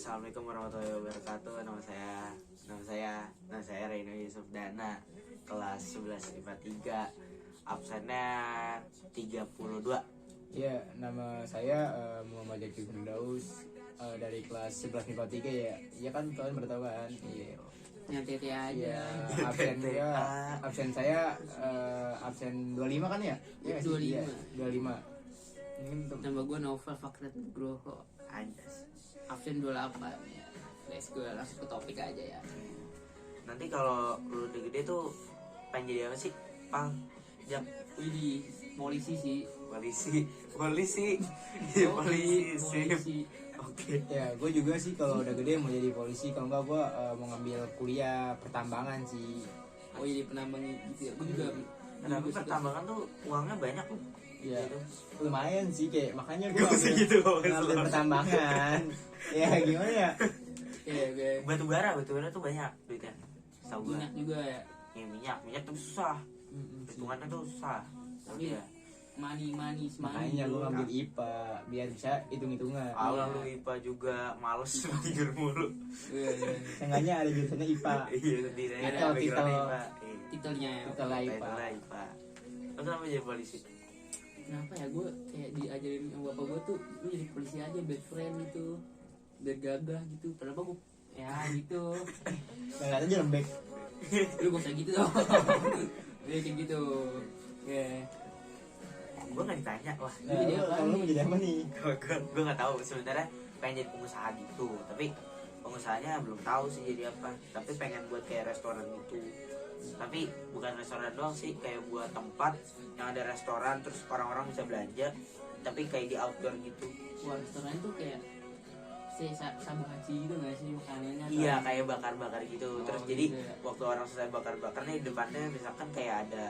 Assalamualaikum warahmatullahi wabarakatuh. Nama saya Reino Yusuf Dana, kelas 11 IPA 3, absennya 32. Ya, nama saya Muhammad Jaki Firdaus, dari kelas 11 IPA 3 ya. Ya kan kalian bertahu kan? Iya. Nyantai aja. Ya, absen saya absen 25 kan ya? Iya, 25. 25. Ini untuk Nama gue Novel Fakret Nugroho. Anjas. Absen 28 ya. Let's go, langsung ke topik aja ya. Nanti kalau lu udah gede tuh pengen jadi apa sih? Pang, jam Wih, polisi sih. polisi. Iya, polisi. Oke. ya, gue juga sih kalau udah gede mau jadi polisi. Kalau enggak gue mau ngambil kuliah pertambangan sih. Oh jadi penambang gitu ya. Gue juga. Kenapa pertambangan tuh uangnya banyak tuh? Ya, Gitu. lumayan sih kayak makanya gue Gak usah gitu, ngambil pertambangan. Ya gimana ya? Kayak Batu bara tuh banyak duitnya. Tahu gua. minyak juga ya. Ya, minyak tuh susah. Hitungannya tuh susah. Tapi Iya. manis. Makanya gue ngambil IPA biar bisa hitung-hitungan. Awal lu IPA juga males tidur mulu. Seenggaknya ada jurusannya IPA. Iya, setidaknya Ada background titel. IPA. Iya. Titelnya ya. Kita lah IPA. Titelnya IPA. Lu kenapa jadi polisi? Kenapa ya gue kayak diajarin sama bapak gue tuh lu jadi polisi aja best friend gitu, biar gagah gitu. Kenapa gue ya gitu. Nggak aja lembek. Lu gak usah gitu dong. Dia kayak gitu. Ya. Gue nggak ditanya. Wah, Nah, jadi lu- apa kalau lu nih? mau jadi apa nih? gue nggak tahu. Sebenarnya pengen jadi pengusaha gitu, tapi pengusahanya belum tahu sih jadi apa. Tapi pengen buat kayak restoran gitu. Tapi bukan restoran doang sih, kayak buat tempat yang ada restoran terus orang-orang bisa belanja, tapi kayak di outdoor gitu. Wah, restoran tuh kayak sabahaci gitu gak sih makanannya? Iya, kayak bakar-bakar gitu. Terus Oh, jadi gitu ya. waktu orang selesai bakar-bakar nih, depannya misalkan kayak ada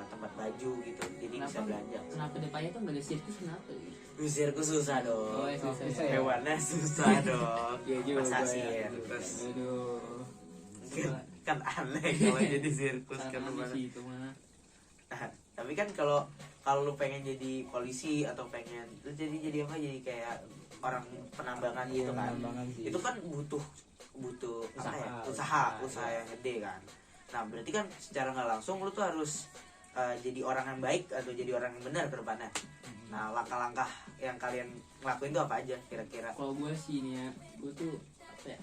tempat baju gitu, jadi bisa belanja. Kenapa depannya tuh gak ada sirkus, kenapa ya? Sirkus susah dong. Oh, ya, susah Susah ya. ya. Hewannya susah dong. Iya juga Pasasir, ya. terus Aduh. kan aneh kalau jadi sirkus kan Salah rumahnya. sih itu mah. Nah, tapi kan kalau lu pengen jadi polisi atau pengen lu jadi apa, jadi kayak orang penambangan Iya, gitu kan, penambangan sih. itu kan butuh apa ya, usaha yang gede kan. Nah berarti kan secara nggak langsung lu tuh harus jadi orang yang baik atau jadi orang yang benar ke depannya. Nah langkah-langkah yang kalian ngelakuin tuh apa aja kira-kira? Kalau gue sih nih ya, gue tuh apa ya?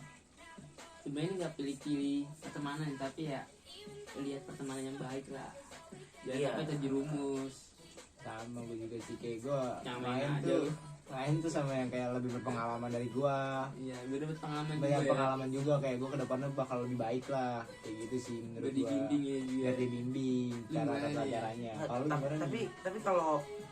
Sebenarnya nggak pilih-pilih pertemanan, tapi ya lihat pertemanan yang baik lah. Jangan Iya. sampai terjerumus. Sama gue juga sih kayak gue Nyamain main aja tuh lu. main tuh sama yang kayak lebih berpengalaman dari gue. Iya, gue dapet pengalaman Banyak juga ya. pengalaman juga kayak gue kedepannya bakal lebih baik lah kayak gitu sih menurut Udah gue. dibimbing ya juga. Biar dibimbing cara Gimana pelajarannya. Nah, Kalau lu gimana nih? tapi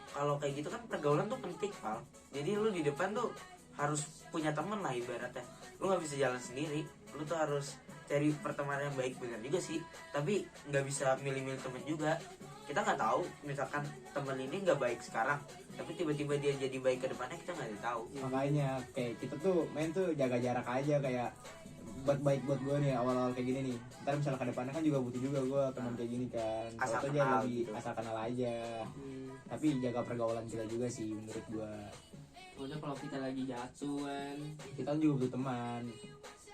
kalau kayak gitu kan pergaulan tuh penting, Pal. Jadi lu di depan tuh harus punya temen lah ibaratnya. Lu nggak bisa jalan sendiri. Lu tuh harus cari pertemanan yang baik, benar juga sih. Tapi nggak bisa milih-milih temen juga. Kita nggak tahu, misalkan temen ini nggak baik sekarang, tapi tiba-tiba dia jadi baik ke depannya, kita nggak tahu. Makanya kayak kita tuh main tuh jaga jarak aja kayak buat baik buat gue nih awal-awal kayak gini nih. Ntar misalnya ke depannya kan juga butuh juga gue teman kayak gini kan. Asal Kalau tuh kenal lebih gitu. asal kenal aja. Tapi jaga pergaulan kita juga sih menurut gue. Pokoknya kalau kita lagi jatuh kan, Kita kan juga butuh teman.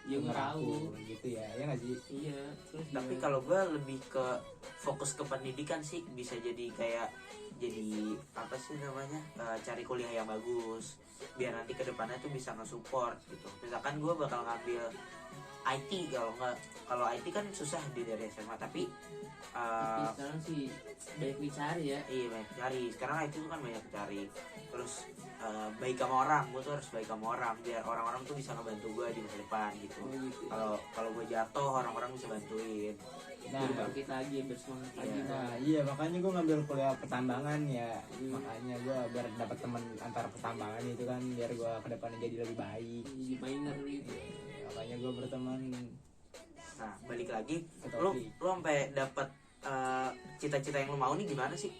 dia nggak tahu. gitu ya nggak sih? Iya, terus Tapi juga- kalau gue lebih ke fokus ke pendidikan sih, bisa jadi kayak jadi apa sih namanya, cari kuliah yang bagus biar nanti ke depannya tuh bisa nge-support gitu. Misalkan gue bakal ngambil IT, kalau IT kan susah dari SMA, tapi tapi sekarang sih banyak dicari ya. iya banyak cari. Sekarang IT tuh kan banyak cari. Terus baik sama orang, gue tuh harus baik sama orang biar orang-orang tuh bisa ngebantu gue di masa depan gitu. Oh gitu. Kalau gue jatuh, orang-orang bisa bantuin. Nah, Biar bangkit lagi, bersemangat lagi. Iya. Bang. iya makanya gue ngambil kuliah pertambangan ya. Makanya gue biar dapat teman antar pertambangan itu kan biar gue kedepannya jadi lebih baik. Jadi minor gitu. Makanya gue berteman. Nah balik lagi, Ke lu topik. sampai dapat cita-cita yang lu mau nih gimana sih?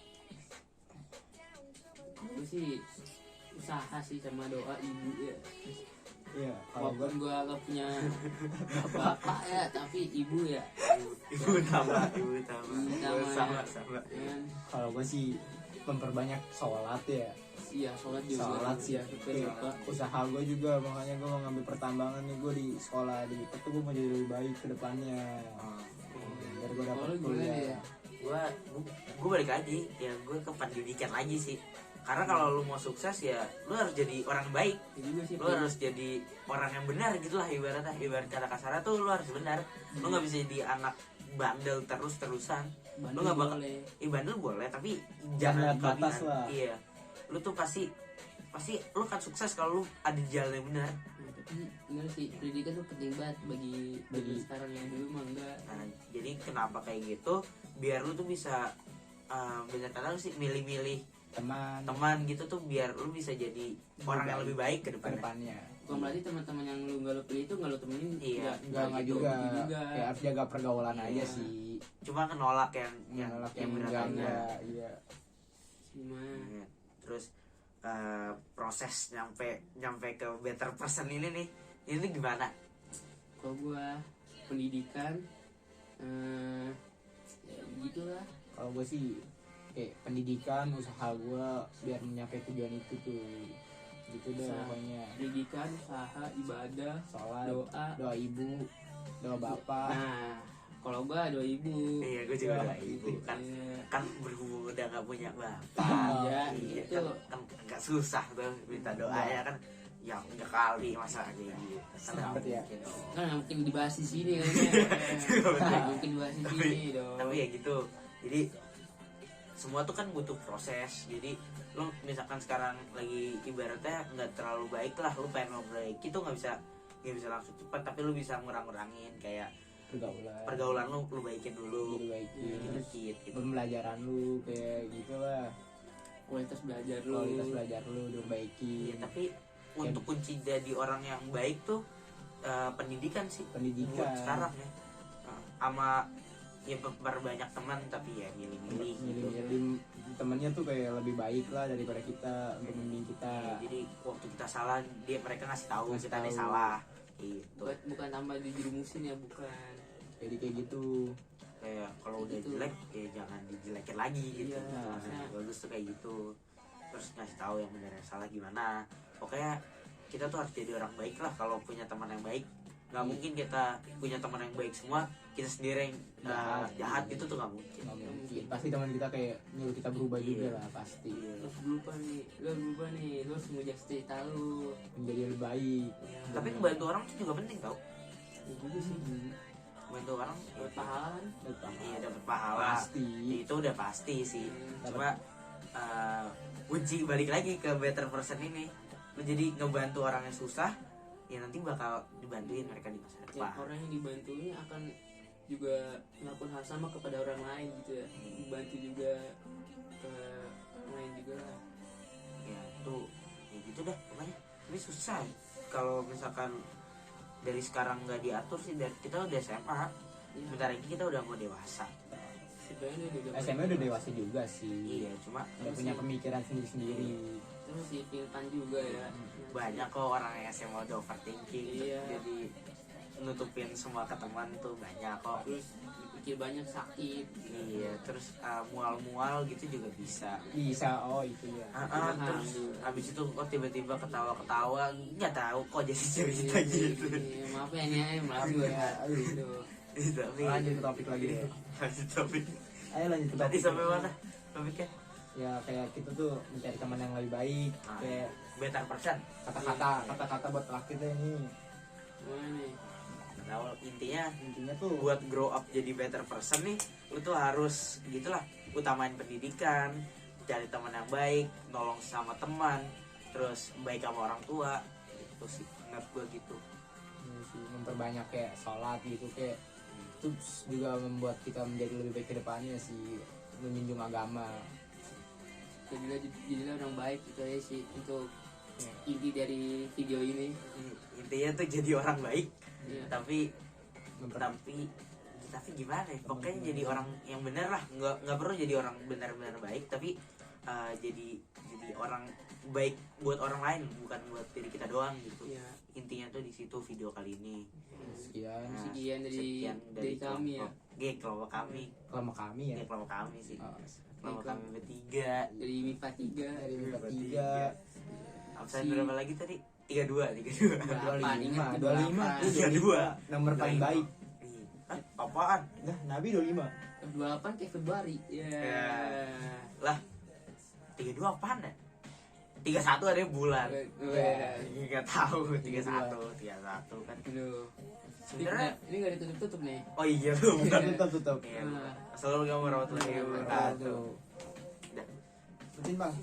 Gue sih usaha sih sama doa ibu ya. Iya, kalau gue Walaupun gue gak punya bapak ya, tapi ibu ya. Ibu utama. Ibu utama. sama. Kan? kalau gue sih memperbanyak sholat ya. iya sholat juga. Sholat sih, ya kita lupa. usaha gue juga, makanya gue mau ngambil pertambangan nih, gue di sekolah di itu gue mau jadi lebih baik ke depannya biar gue dapat Kalau gimana kuliah. ya? Gue balik lagi ya, gue ke pendidikan lagi sih, karena kalau lu mau sukses ya lu harus jadi orang baik, Ya juga sih. lu harus jadi orang yang benar gitulah, ibarat kata kasarnya tuh lu harus benar. Lu nggak bisa jadi anak bandel terus-terusan. Lu nggak bakal bandel boleh tapi jangan Jangan lihat batas kelebihan. lah. Iya, lu tuh pasti lu akan sukses kalau lu ada di jalan yang benar. Tapi bener sih, pendidikan tuh penting banget bagi sekarang, yang dulu mah enggak. Nah, jadi kenapa kayak gitu, biar lu tuh bisa bener kata lu sih milih-milih teman gitu tuh, biar lu bisa jadi orang yang lebih baik ke ke depannya. depannya. Bukan berarti teman-teman yang lu nggak lu pilih itu nggak lu temenin. Iya, Enggak gitu, juga, gitu juga. kayak harus jaga pergaulan aja Iya. sih. Cuma nolak yang Menolak yang berat enggak, aja. enggak, iya. Gimana? Iya. Terus proses nyampe ke better person ini nih, ini gimana? Kalau gua pendidikan, ya begitulah. Kalau gue sih kayak pendidikan, usaha gue biar mencapai tujuan itu tuh, gitu deh Usaha. pokoknya. Pendidikan, usaha, ibadah, Sholat, doa. doa ibu, doa bapak. Nah, kalau gua doa ibu. Iya, gue juga Wah, udah ibu kan. Iya. Kan berhubung udah gak punya bapak. Iya, Iya, itu. kan agak susah tuh minta doa ya kan. Ya enggak kali masa kayak gitu. Kan nggak Sempet ya. mungkin dong. Kan nggak mungkin dibahas di sini kayaknya. Nggak mungkin dibahas di sini dong. Tapi ya gitu. Jadi semua tuh kan butuh proses. Jadi lu misalkan sekarang lagi ibaratnya nggak terlalu baik lah, lu pengen memperbaiki tuh nggak bisa langsung cepat, tapi lu bisa ngurangin kayak pergaulan lu baikin dulu. Diperbaiki. Dikit gitu. Pembelajaran lu kayak gitu lah, Kualitas belajar lu. kualitas belajar lu diperbaiki. Iya, tapi untuk kunci jadi orang yang baik tuh pendidikan sih. Pendidikan. Buat sekarang ya. Sama ya perbanyak teman, tapi ya milih-milih gitu. Milih-milih temennya tuh kayak lebih baik lah daripada kita, untuk membimbing kita. Ya, jadi waktu kita salah mereka ngasih tahu Ngasih kita nih tahu. salah gitu. Bukan tambah dijerumusin ya, bukan. Jadi kayak gitu. Kayak kalau udah Gitu. jelek ya jangan dijelekin lagi gitu. Iya, Nah, maksudnya- bagus tuh kayak gitu. Terus ngasih tahu yang benar yang salah gimana. Pokoknya kita tuh harus jadi orang baik lah kalau punya teman yang baik. Nggak mungkin kita punya teman yang baik semua, kita sendiri yang jahat gitu tuh nggak mungkin. Nggak mungkin. Pasti teman kita kayak nyuruh kita berubah juga Iya. lah pasti. Iya. Lu harus berubah nih, lu harus ngejak cerita lu. Menjadi lebih baik. Ya, Tapi membantu orang tuh juga penting tau. ya juga sih. Membantu orang Buat pahala kan. iya dapat pahala. Pasti. Itu udah pasti sih. Hmm. Cuma kunci balik lagi ke better person ini, lu jadi ngebantu orang yang susah, ya nanti bakal dibantuin mereka di masa Ya, depan. orang yang dibantunya akan juga melakukan hal sama kepada orang lain gitu ya. Dibantu juga ke orang lain juga lah. Ya tuh ya gitu dah pokoknya. Tapi susah kalau misalkan dari sekarang nggak diatur sih. Dari kita udah SMA, Ya, bentar lagi kita udah mau dewasa. sebenarnya udah SMA udah dewasa juga sih. Iya, cuma Udah punya pemikiran sendiri-sendiri. terus si Pilpan juga ya. banyak kok orang yang SMA udah overthinking, Iya. jadi nutupin semua ke teman tuh banyak kok. Terus dipikir banyak sakit. Iya, terus mual-mual gitu juga bisa. Bisa, oh itu ya. Terus abis itu kok tiba-tiba ketawa-ketawa, nggak tahu kok jadi cerita gitu. Iya, maaf ya nih, maaf Aduh, ya. ya, aduh. Aduh. Tapi Lanjut ke topik lagi deh. lanjut topik. Ayo lanjut ke Tadi topik. sampai mana topiknya? Ya kayak kita tuh mencari teman yang lebih baik. Ah. Kayak Better person. kata-kata buat laki deh nih. Gimana nih? Nah, intinya Intinya tuh buat grow up jadi better person nih, lu tuh harus gitulah, utamain pendidikan, cari teman yang baik, nolong sama teman, terus baik sama orang tua. Gitu sih, menurut gua gitu. ini sih memperbanyak kayak sholat gitu, kayak terus juga membuat kita menjadi lebih baik ke depannya sih, menjunjung agama. Jadilah orang baik gitu ya sih, untuk Ya. inti dari video ini. Intinya tuh jadi orang baik, Iya. tapi gimana ya? Pokoknya jadi orang yang benar lah, nggak perlu jadi orang benar-benar baik, tapi jadi orang baik buat orang lain, bukan buat diri kita doang gitu. Iya. Intinya tuh di situ video kali ini. Sekian Nah, Sekian dari kami ya. kelompok kami. kelompok kami ya. Kelompok kami sih. Oh, Kelompok kami bertiga. Dari MIPA 3. dari MIPA 3 Absen berapa lagi tadi? 32. 25, 25 nomor paling baik. Hah, apaan? Nah, Nabi 25. 28 kayak Februari. Ya. Lah, 32 apaan ya? 31 ada bulan. Enggak tahu 31 kan. Aduh. Sebenarnya Ini nggak ditutup-tutup nih. oh iya tuh benar. Tutup. Iya. Assalamualaikum warahmatullahi wabarakatuh. Aduh. Betul, Bang.